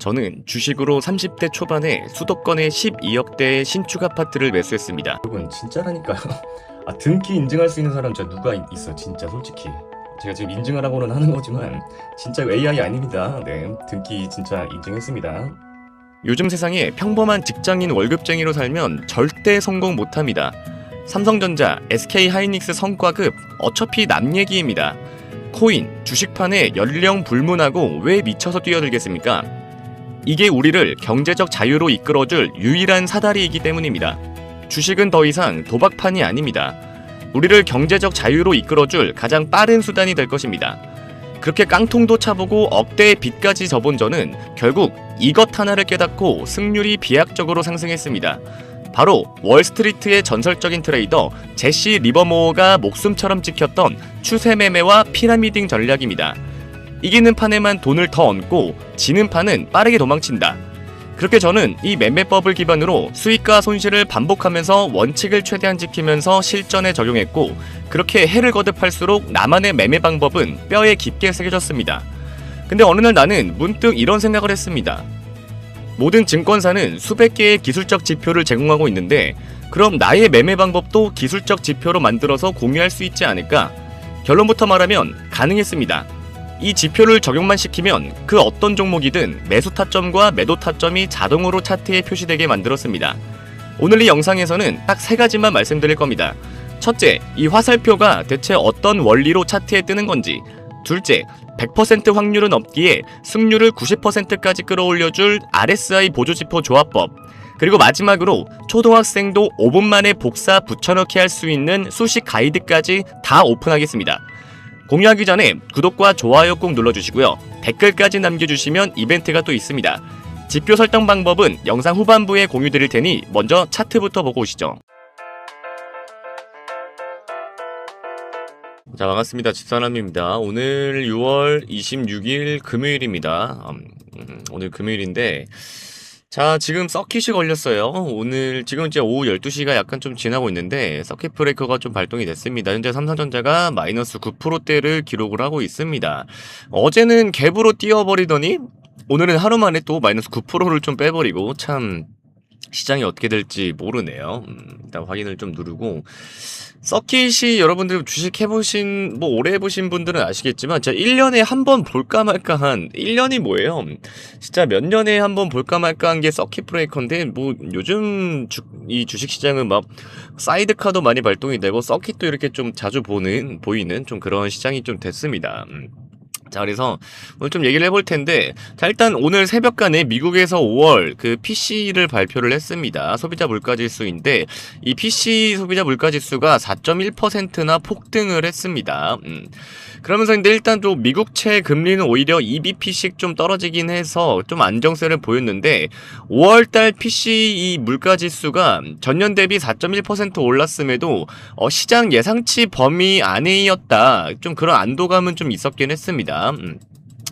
저는 주식으로 30대 초반에 수도권의 12억대의 신축 아파트를 매수했습니다. 여러분 진짜라니까요. 등기 인증할 수 있는 사람 진짜 누가 있어 진짜 솔직히. 제가 지금 인증하라고는 하는 거지만 진짜 AI 아닙니다. 네, 등기 진짜 인증했습니다. 요즘 세상에 평범한 직장인 월급쟁이로 살면 절대 성공 못합니다. 삼성전자, SK하이닉스 성과급 어차피 남 얘기입니다. 코인, 주식판에 연령 불문하고 왜 미쳐서 뛰어들겠습니까? 이게 우리를 경제적 자유로 이끌어줄 유일한 사다리이기 때문입니다. 주식은 더 이상 도박판이 아닙니다. 우리를 경제적 자유로 이끌어줄 가장 빠른 수단이 될 것입니다. 그렇게 깡통도 차보고 억대의 빚까지 져본 저는 결국 이것 하나를 깨닫고 승률이 비약적으로 상승했습니다. 바로 월스트리트의 전설적인 트레이더 제시 리버모어가 목숨처럼 지켰던 추세 매매와 피라미딩 전략입니다. 이기는 판에만 돈을 더 얹고 지는 판은 빠르게 도망친다. 그렇게 저는 이 매매법을 기반으로 수익과 손실을 반복하면서 원칙을 최대한 지키면서 실전에 적용했고, 그렇게 해를 거듭할수록 나만의 매매 방법은 뼈에 깊게 새겨졌습니다. 근데 어느 날 나는 문득 이런 생각을 했습니다. 모든 증권사는 수백 개의 기술적 지표를 제공하고 있는데 그럼 나의 매매 방법도 기술적 지표로 만들어서 공유할 수 있지 않을까? 결론부터 말하면 가능했습니다. 이 지표를 적용만 시키면 그 어떤 종목이든 매수 타점과 매도 타점이 자동으로 차트에 표시되게 만들었습니다. 오늘 이 영상에서는 딱 세 가지만 말씀드릴 겁니다. 첫째, 이 화살표가 대체 어떤 원리로 차트에 뜨는 건지. 둘째, 100% 확률은 없기에 승률을 90%까지 끌어올려줄 RSI 보조지표 조합법. 그리고 마지막으로 초등학생도 5분 만에 복사 붙여넣기 할 수 있는 수식 가이드까지 다 오픈하겠습니다. 공유하기 전에 구독과 좋아요 꼭 눌러주시고요. 댓글까지 남겨주시면 이벤트가 또 있습니다. 지표 설정 방법은 영상 후반부에 공유드릴 테니 먼저 차트부터 보고 오시죠. 자, 반갑습니다. 집사람입니다. 오늘 6월 26일 금요일입니다. 오늘 금요일인데, 자, 지금 서킷이 걸렸어요. 오늘 지금 이제 오후 12시가 약간 좀 지나고 있는데 서킷 브레이커가 좀 발동이 됐습니다. 현재 삼성전자가 마이너스 9%대를 기록을 하고 있습니다. 어제는 갭으로 뛰어버리더니 오늘은 하루 만에 또 마이너스 9%를 좀 빼버리고, 참 시장이 어떻게 될지 모르네요. 일단 확인을 좀 누르고, 서킷이 여러분들 주식 해보신, 오래 해보신 분들은 아시겠지만, 진짜 1년에 한 번 볼까 말까 한, 1년이 뭐예요? 진짜 몇 년에 한 번 볼까 말까 한 게 서킷 브레이커인데, 요즘 이 주식 시장은 막, 사이드카도 많이 발동이 되고, 서킷도 이렇게 좀 자주 보이는 좀 그런 시장이 좀 됐습니다. 자, 그래서 오늘 좀 얘기를 해볼 텐데, 자, 일단 오늘 새벽간에 미국에서 5월 그 PC를 발표를 했습니다. 소비자 물가지수인데, 이 PC 소비자 물가지수가 4.1%나 폭등을 했습니다. 그러면서 근데 일단 또 미국채 금리는 오히려 2bp씩 좀 떨어지긴 해서 좀 안정세를 보였는데, 5월달 PC 이 물가지수가 전년 대비 4.1% 올랐음에도 시장 예상치 범위 안에였다. 좀 그런 안도감은 좀 있었긴 했습니다.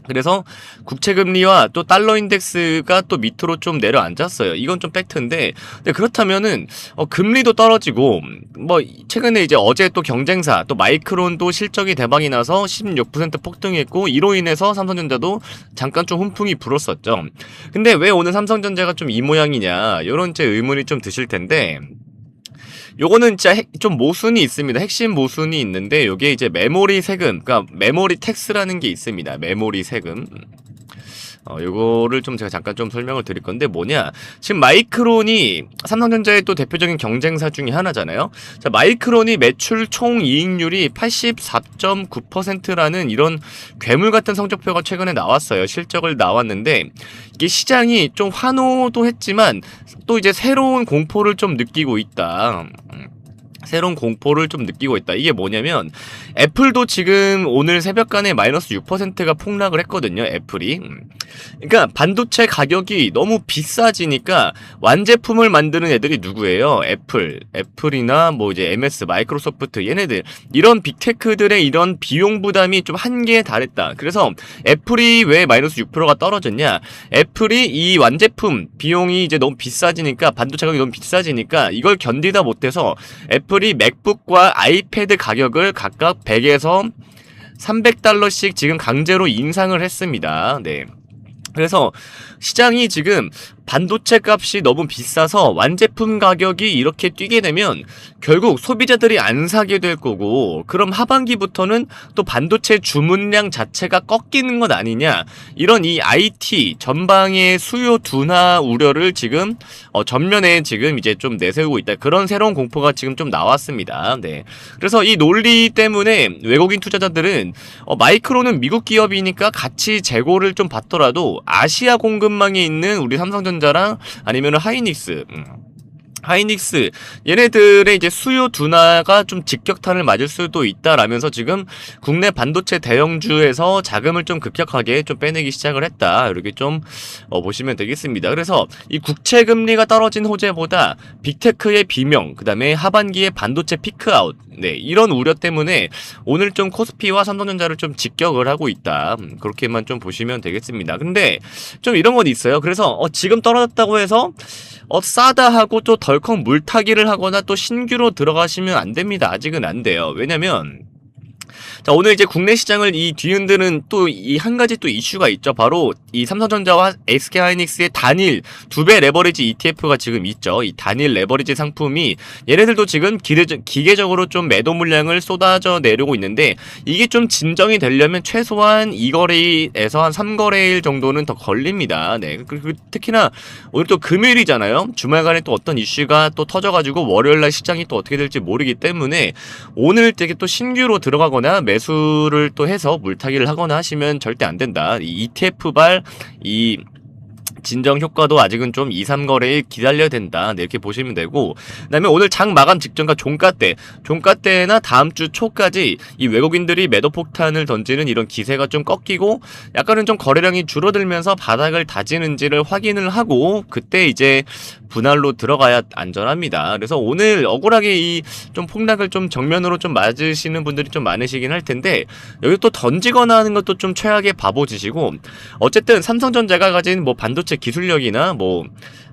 그래서 국채금리와 또 달러 인덱스가 또 밑으로 좀 내려앉았어요. 이건 좀 팩트인데, 근데 그렇다면은 금리도 떨어지고, 최근에 이제 어제 또 경쟁사 또 마이크론도 실적이 대박이 나서 16% 폭등했고, 이로 인해서 삼성전자도 잠깐 좀 훈풍이 불었었죠. 근데 왜 오늘 삼성전자가 좀 이 모양이냐, 요런 제 의문이 좀 드실 텐데, 요거는 진짜 좀 모순이 있습니다. 핵심 모순이 있는데, 요게 이제 메모리 세금, 그러니까 메모리 텍스라는 게 있습니다. 메모리 세금. 요거를 좀 제가 잠깐 좀 설명을 드릴 건데, 뭐냐, 지금 마이크론이 삼성전자의 또 대표적인 경쟁사 중에 하나잖아요. 자, 마이크론이 매출 총 이익률이 84.9%라는 이런 괴물 같은 성적표가 최근에 나왔어요. 실적을 나왔는데, 이게 시장이 좀 환호도 했지만 또 이제 새로운 공포를 좀 느끼고 있다. 새로운 공포를 좀 느끼고 있다. 이게 뭐냐면, 애플도 지금 오늘 새벽간에 마이너스 6%가 폭락을 했거든요. 애플이. 그러니까 반도체 가격이 너무 비싸지니까 완제품을 만드는 애들이 누구예요? 애플이나 이제 MS, 마이크로소프트, 얘네들, 이런 빅테크들의 이런 비용 부담이 좀 한계에 달했다. 그래서 애플이 왜 마이너스 6%가 떨어졌냐? 애플이 이 완제품 비용이 이제 너무 비싸지니까, 반도체 가격이 너무 비싸지니까 이걸 견디다 못해서 애플이 맥북과 아이패드 가격을 각각 100에서 $300씩 지금 강제로 인상을 했습니다. 네. 그래서 시장이 지금 반도체 값이 너무 비싸서 완제품 가격이 이렇게 뛰게 되면 결국 소비자들이 안 사게 될 거고, 그럼 하반기부터는 또 반도체 주문량 자체가 꺾이는 것 아니냐, 이런 이 IT 전방의 수요 둔화 우려를 지금 전면에 지금 이제 좀 내세우고 있다. 그런 새로운 공포가 지금 좀 나왔습니다. 네. 그래서 이 논리 때문에 외국인 투자자들은 마이크론은 미국 기업이니까 같이 재고를 좀 받더라도 아시아 공급망에 있는 우리 삼성전자랑 아니면 하이닉스 얘네들의 이제 수요 둔화가 좀 직격탄을 맞을 수도 있다라면서 지금 국내 반도체 대형주에서 자금을 좀 급격하게 좀 빼내기 시작을 했다, 이렇게 좀 보시면 되겠습니다. 그래서 이 국채 금리가 떨어진 호재보다 빅테크의 비명, 그 다음에 하반기에 반도체 피크아웃, 네, 이런 우려 때문에 오늘 좀 코스피와 삼성전자를 좀 직격을 하고 있다, 그렇게만 좀 보시면 되겠습니다. 근데 좀 이런 건 있어요. 그래서 지금 떨어졌다고 해서 싸다 하고 또 덜컥 물타기를 하거나 또 신규로 들어가시면 안 됩니다. 아직은 안 돼요. 왜냐면 자, 오늘 이제 국내 시장을 이 뒤흔드는 또 이 한 가지 또 이슈가 있죠. 바로 이 삼성전자와 SK하이닉스의 단일 2배 레버리지 ETF가 지금 있죠. 이 단일 레버리지 상품이 얘네들도 지금 기계적으로 좀 매도 물량을 쏟아져 내려고 있는데, 이게 좀 진정이 되려면 최소한 2거래일에서 한 3거래일 정도는 더 걸립니다. 네. 그리고 특히나 오늘 또 금요일이잖아요. 주말간에 또 어떤 이슈가 또 터져가지고 월요일날 시장이 또 어떻게 될지 모르기 때문에 오늘 되게 또 신규로 들어가거나 매수를 또 해서 물타기를 하거나 하시면 절대 안 된다. 이 ETF발 이 진정 효과도 아직은 좀 2, 3거래일 기다려야 된다, 네, 이렇게 보시면 되고, 그 다음에 오늘 장 마감 직전과 종가 때나 다음 주 초까지 이 외국인들이 매도 폭탄을 던지는 이런 기세가 좀 꺾이고 약간은 좀 거래량이 줄어들면서 바닥을 다지는지를 확인을 하고 그때 이제 분할로 들어가야 안전합니다. 그래서 오늘 억울하게 이 좀 폭락을 좀 정면으로 좀 맞으시는 분들이 좀 많으시긴 할 텐데, 여기 또 던지거나 하는 것도 좀 최악의 바보짓이고, 어쨌든 삼성전자가 가진 뭐 반도체 기술력이나 뭐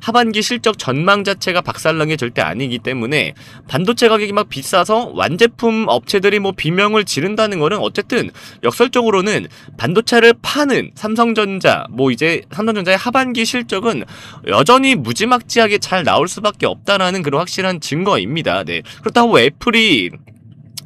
하반기 실적 전망 자체가 박살난 게 절대 아니기 때문에 반도체 가격이 막 비싸서 완제품 업체들이 뭐 비명을 지른다는 거는 어쨌든 역설적으로는 반도체를 파는 삼성전자, 뭐 이제 삼성전자의 하반기 실적은 여전히 무지막지하게 잘 나올 수밖에 없다라는 그런 확실한 증거입니다. 네. 그렇다고 애플이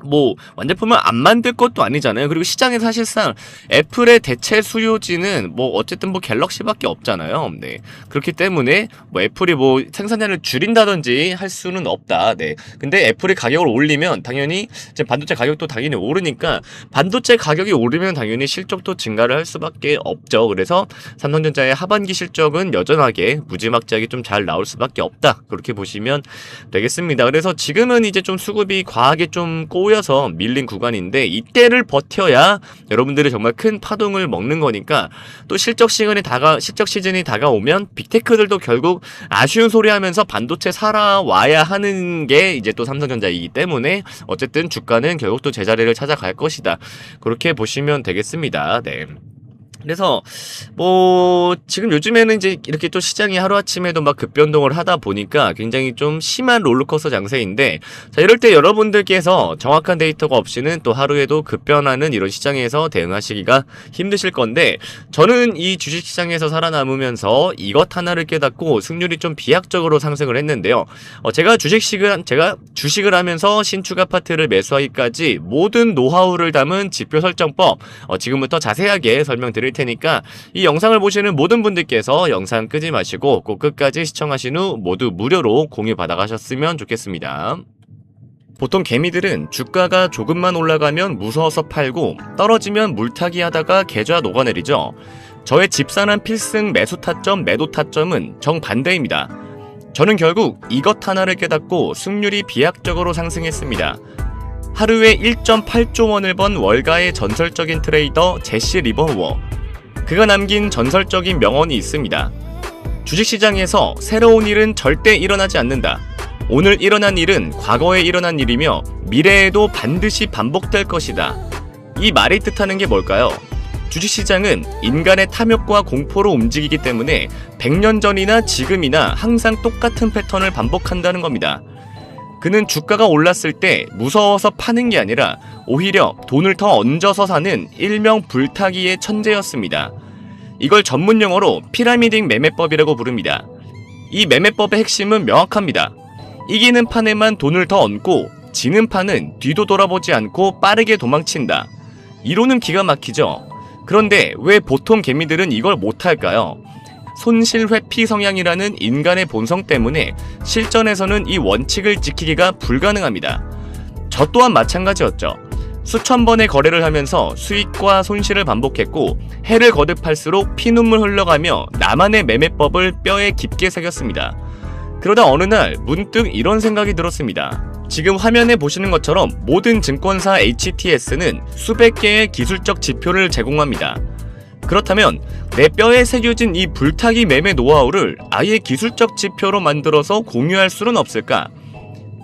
뭐 완제품을 안 만들 것도 아니잖아요. 그리고 시장에 사실상 애플의 대체 수요지는 뭐 어쨌든 뭐 갤럭시밖에 없잖아요. 네. 그렇기 때문에 뭐 애플이 뭐 생산량을 줄인다든지 할 수는 없다. 네. 근데 애플이 가격을 올리면 당연히 이제 반도체 가격도 당연히 오르니까 반도체 가격이 오르면 당연히 실적도 증가를 할 수밖에 없죠. 그래서 삼성전자의 하반기 실적은 여전하게 무지막지하게 좀 잘 나올 수밖에 없다, 그렇게 보시면 되겠습니다. 그래서 지금은 이제 좀 수급이 과하게 좀 꼬여서 밀린 구간인데, 이때를 버텨야 여러분들이 정말 큰 파동을 먹는 거니까, 또 실적 시즌이 다가오면 빅테크들도 결국 아쉬운 소리 하면서 반도체 살아와야 하는 게 이제 또 삼성전자이기 때문에 어쨌든 주가는 결국 또 제자리를 찾아갈 것이다, 그렇게 보시면 되겠습니다. 네. 그래서 뭐 지금 요즘에는 이제 이렇게 또 시장이 하루아침에도 막 급변동을 하다 보니까 굉장히 좀 심한 롤러코스터 장세인데, 자, 이럴 때 여러분들께서 정확한 데이터가 없이는 또 하루에도 급변하는 이런 시장에서 대응하시기가 힘드실 건데, 저는 이 주식시장에서 살아남으면서 이것 하나를 깨닫고 승률이 좀 비약적으로 상승을 했는데요. 제가 주식을 하면서 신축 아파트를 매수하기까지 모든 노하우를 담은 지표 설정법 지금부터 자세하게 설명드릴 테니까 이 영상을 보시는 모든 분들께서 영상 끄지 마시고 꼭 끝까지 시청하신 후 모두 무료로 공유 받아가셨으면 좋겠습니다. 보통 개미들은 주가가 조금만 올라가면 무서워서 팔고 떨어지면 물타기 하다가 계좌 녹아내리죠. 저의 집사람 필승 매수 타점, 매도 타점은 정반대입니다. 저는 결국 이것 하나를 깨닫고 승률이 비약적으로 상승했습니다. 하루에 1.8조 원을 번 월가의 전설적인 트레이더 제시 리버워. 그가 남긴 전설적인 명언이 있습니다. 주식시장에서 새로운 일은 절대 일어나지 않는다. 오늘 일어난 일은 과거에 일어난 일이며 미래에도 반드시 반복될 것이다. 이 말이 뜻하는 게 뭘까요? 주식시장은 인간의 탐욕과 공포로 움직이기 때문에 100년 전이나 지금이나 항상 똑같은 패턴을 반복한다는 겁니다. 그는 주가가 올랐을 때 무서워서 파는 게 아니라 오히려 돈을 더 얹어서 사는 일명 불타기의 천재였습니다. 이걸 전문 용어로 피라미딩 매매법이라고 부릅니다. 이 매매법의 핵심은 명확합니다. 이기는 판에만 돈을 더 얹고 지는 판은 뒤도 돌아보지 않고 빠르게 도망친다. 이론은 기가 막히죠. 그런데 왜 보통 개미들은 이걸 못할까요? 손실 회피 성향이라는 인간의 본성 때문에 실전에서는 이 원칙을 지키기가 불가능합니다. 저 또한 마찬가지였죠. 수천 번의 거래를 하면서 수익과 손실을 반복했고 해를 거듭할수록 피눈물 흘러가며 나만의 매매법을 뼈에 깊게 새겼습니다. 그러다 어느 날 문득 이런 생각이 들었습니다. 지금 화면에 보시는 것처럼 모든 증권사 HTS는 수백 개의 기술적 지표를 제공합니다. 그렇다면 내 뼈에 새겨진 이 불타기 매매 노하우를 아예 기술적 지표로 만들어서 공유할 수는 없을까?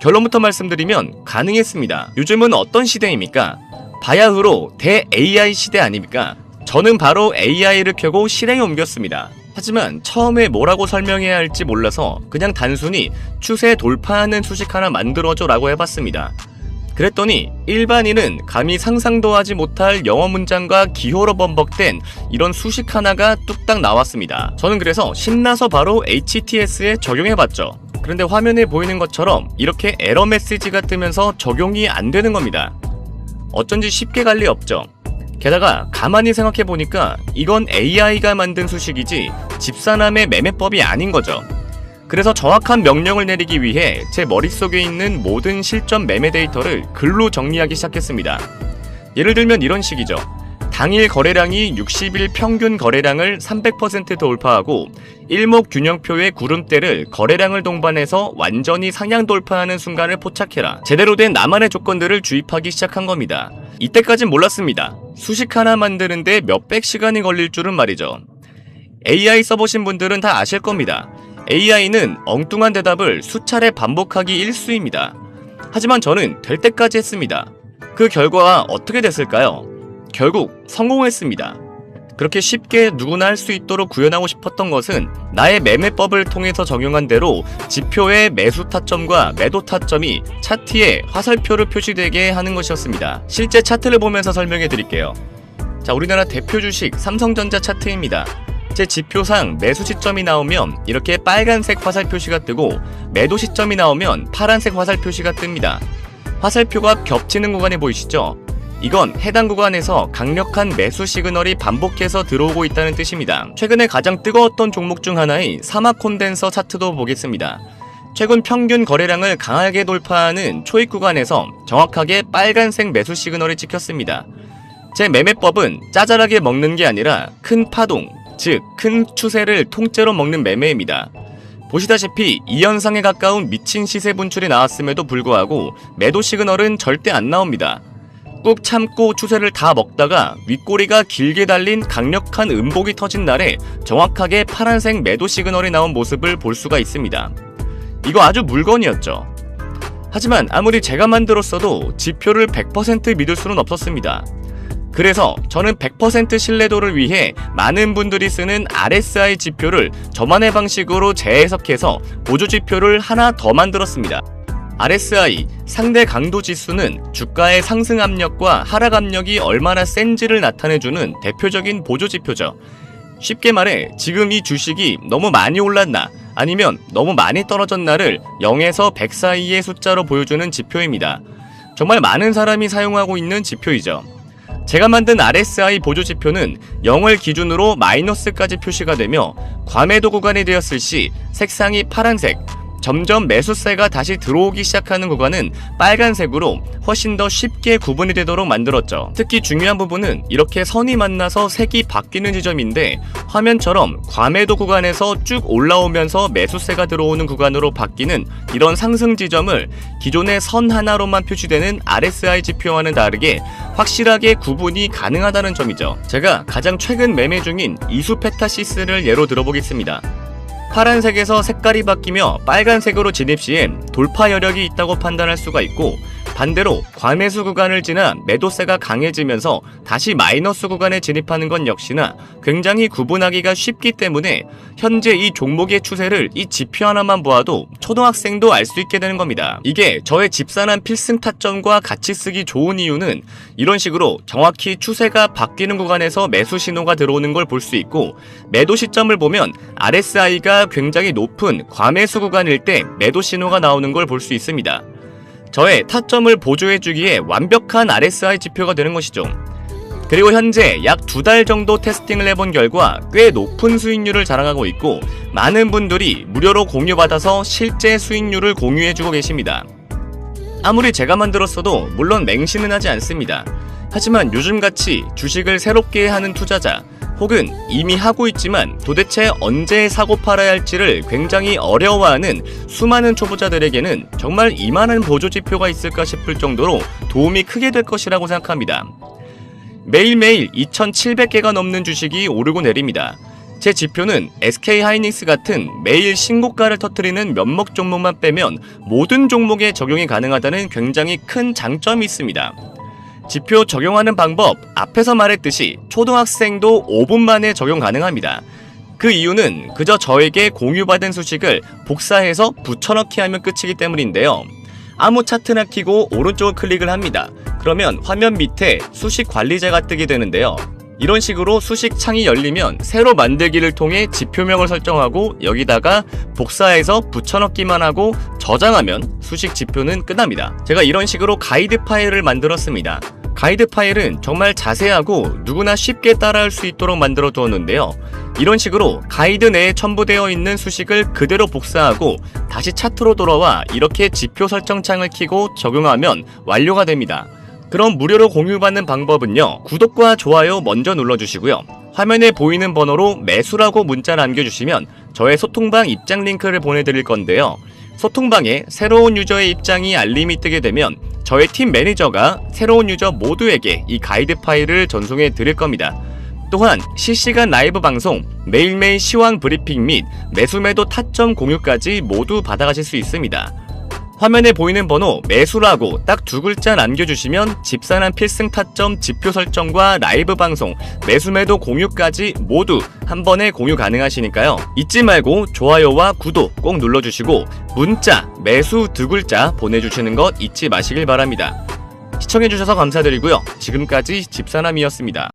결론부터 말씀드리면 가능했습니다. 요즘은 어떤 시대입니까? 바야흐로 대-AI 시대 아닙니까? 저는 바로 AI를 켜고 실행에 옮겼습니다. 하지만 처음에 뭐라고 설명해야 할지 몰라서 그냥 단순히 추세 돌파하는 수식 하나 만들어줘 라고 해봤습니다. 그랬더니 일반인은 감히 상상도 하지 못할 영어 문장과 기호로 범벅된 이런 수식 하나가 뚝딱 나왔습니다. 저는 그래서 신나서 바로 HTS에 적용해봤죠. 그런데 화면에 보이는 것처럼 이렇게 에러 메시지가 뜨면서 적용이 안 되는 겁니다. 어쩐지 쉽게 갈 리 없죠. 게다가 가만히 생각해보니까 이건 AI가 만든 수식이지 집사남의 매매법이 아닌 거죠. 그래서 정확한 명령을 내리기 위해 제 머릿속에 있는 모든 실전 매매 데이터를 글로 정리하기 시작했습니다. 예를 들면 이런 식이죠. 당일 거래량이 60일 평균 거래량을 300% 돌파하고 일목균형표의 구름대를 거래량을 동반해서 완전히 상향 돌파하는 순간을 포착해라. 제대로 된 나만의 조건들을 주입하기 시작한 겁니다. 이때까진 몰랐습니다. 수식 하나 만드는데 몇백 시간이 걸릴 줄은 말이죠. AI 써보신 분들은 다 아실 겁니다. AI는 엉뚱한 대답을 수차례 반복하기 일쑤입니다. 하지만 저는 될 때까지 했습니다. 그 결과가 어떻게 됐을까요? 결국 성공했습니다. 그렇게 쉽게 누구나 할 수 있도록 구현하고 싶었던 것은 나의 매매법을 통해서 적용한 대로 지표의 매수 타점과 매도 타점이 차트에 화살표로 표시되게 하는 것이었습니다. 실제 차트를 보면서 설명해 드릴게요. 자, 우리나라 대표 주식 삼성전자 차트입니다. 제 지표상 매수 시점이 나오면 이렇게 빨간색 화살 표시가 뜨고 매도 시점이 나오면 파란색 화살 표시가 뜹니다. 화살표가 겹치는 구간이 보이시죠? 이건 해당 구간에서 강력한 매수 시그널이 반복해서 들어오고 있다는 뜻입니다. 최근에 가장 뜨거웠던 종목 중 하나인 사막 콘덴서 차트도 보겠습니다. 최근 평균 거래량을 강하게 돌파하는 초입 구간에서 정확하게 빨간색 매수 시그널이 찍혔습니다. 제 매매법은 짜잘하게 먹는 게 아니라 큰 파동, 즉 큰 추세를 통째로 먹는 매매입니다. 보시다시피 이 현상에 가까운 미친 시세 분출이 나왔음에도 불구하고 매도 시그널은 절대 안 나옵니다. 꾹 참고 추세를 다 먹다가 윗꼬리가 길게 달린 강력한 음복이 터진 날에 정확하게 파란색 매도 시그널이 나온 모습을 볼 수가 있습니다. 이거 아주 물건이었죠. 하지만 아무리 제가 만들었어도 지표를 100% 믿을 수는 없었습니다. 그래서 저는 100% 신뢰도를 위해 많은 분들이 쓰는 RSI 지표를 저만의 방식으로 재해석해서 보조 지표를 하나 더 만들었습니다. RSI, 상대 강도 지수는 주가의 상승 압력과 하락 압력이 얼마나 센지를 나타내주는 대표적인 보조 지표죠. 쉽게 말해 지금 이 주식이 너무 많이 올랐나 아니면 너무 많이 떨어졌나를 0에서 100 사이의 숫자로 보여주는 지표입니다. 정말 많은 사람이 사용하고 있는 지표이죠. 제가 만든 RSI 보조 지표는 0을 기준으로 마이너스까지 표시가 되며 과매도 구간이 되었을 시 색상이 파란색, 점점 매수세가 다시 들어오기 시작하는 구간은 빨간색으로 훨씬 더 쉽게 구분이 되도록 만들었죠. 특히 중요한 부분은 이렇게 선이 만나서 색이 바뀌는 지점인데 화면처럼 과매도 구간에서 쭉 올라오면서 매수세가 들어오는 구간으로 바뀌는 이런 상승 지점을 기존의 선 하나로만 표시되는 RSI 지표와는 다르게 확실하게 구분이 가능하다는 점이죠. 제가 가장 최근 매매 중인 이수페타시스를 예로 들어보겠습니다. 파란색에서 색깔이 바뀌며 빨간색으로 진입 시엔 돌파 여력이 있다고 판단할 수가 있고 반대로 과매수 구간을 지나 매도세가 강해지면서 다시 마이너스 구간에 진입하는 건 역시나 굉장히 구분하기가 쉽기 때문에 현재 이 종목의 추세를 이 지표 하나만 보아도 초등학생도 알 수 있게 되는 겁니다. 이게 저의 집산한 필승 타점과 같이 쓰기 좋은 이유는 이런 식으로 정확히 추세가 바뀌는 구간에서 매수 신호가 들어오는 걸 볼 수 있고, 매도 시점을 보면 RSI가 굉장히 높은 과매수 구간일 때 매도 신호가 나오는 걸 볼 수 있습니다. 저의 타점을 보조해주기에 완벽한 RSI 지표가 되는 것이죠. 그리고 현재 약 2달 정도 테스팅을 해본 결과 꽤 높은 수익률을 자랑하고 있고, 많은 분들이 무료로 공유받아서 실제 수익률을 공유해주고 계십니다. 아무리 제가 만들었어도 물론 맹신은 하지 않습니다. 하지만 요즘같이 주식을 새롭게 하는 투자자, 혹은 이미 하고 있지만 도대체 언제 사고 팔아야 할지를 굉장히 어려워하는 수많은 초보자들에게는 정말 이만한 보조지표가 있을까 싶을 정도로 도움이 크게 될 것이라고 생각합니다. 매일매일 2,700개가 넘는 주식이 오르고 내립니다. 제 지표는 SK하이닉스 같은 매일 신고가를 터뜨리는 몇몇 종목만 빼면 모든 종목에 적용이 가능하다는 굉장히 큰 장점이 있습니다. 지표 적용하는 방법, 앞에서 말했듯이 초등학생도 5분 만에 적용 가능합니다. 그 이유는 그저 저에게 공유받은 수식을 복사해서 붙여넣기 하면 끝이기 때문인데요. 아무 차트나 켜고 오른쪽을 클릭을 합니다. 그러면 화면 밑에 수식 관리자가 뜨게 되는데요. 이런 식으로 수식 창이 열리면 새로 만들기를 통해 지표명을 설정하고 여기다가 복사해서 붙여넣기만 하고 저장하면 수식 지표는 끝납니다. 제가 이런 식으로 가이드 파일을 만들었습니다. 가이드 파일은 정말 자세하고 누구나 쉽게 따라할 수 있도록 만들어 두었는데요. 이런 식으로 가이드 내에 첨부되어 있는 수식을 그대로 복사하고 다시 차트로 돌아와 이렇게 지표 설정 창을 켜고 적용하면 완료가 됩니다. 그럼 무료로 공유받는 방법은요, 구독과 좋아요 먼저 눌러주시고요. 화면에 보이는 번호로 매수라고 문자 남겨주시면 저의 소통방 입장 링크를 보내드릴 건데요. 소통방에 새로운 유저의 입장이 알림이 뜨게 되면 저의 팀 매니저가 새로운 유저 모두에게 이 가이드 파일을 전송해 드릴 겁니다. 또한 실시간 라이브 방송, 매일매일 시황 브리핑 및 매수매도 타점 공유까지 모두 받아가실 수 있습니다. 화면에 보이는 번호 매수라고 딱 2글자 남겨주시면 집산한 필승 타점 지표 설정과 라이브 방송, 매수매도 공유까지 모두 한 번에 공유 가능하시니까요. 잊지 말고 좋아요와 구독 꼭 눌러주시고 문자 매수 2글자 보내주시는 것 잊지 마시길 바랍니다. 시청해주셔서 감사드리고요. 지금까지 집사남이었습니다.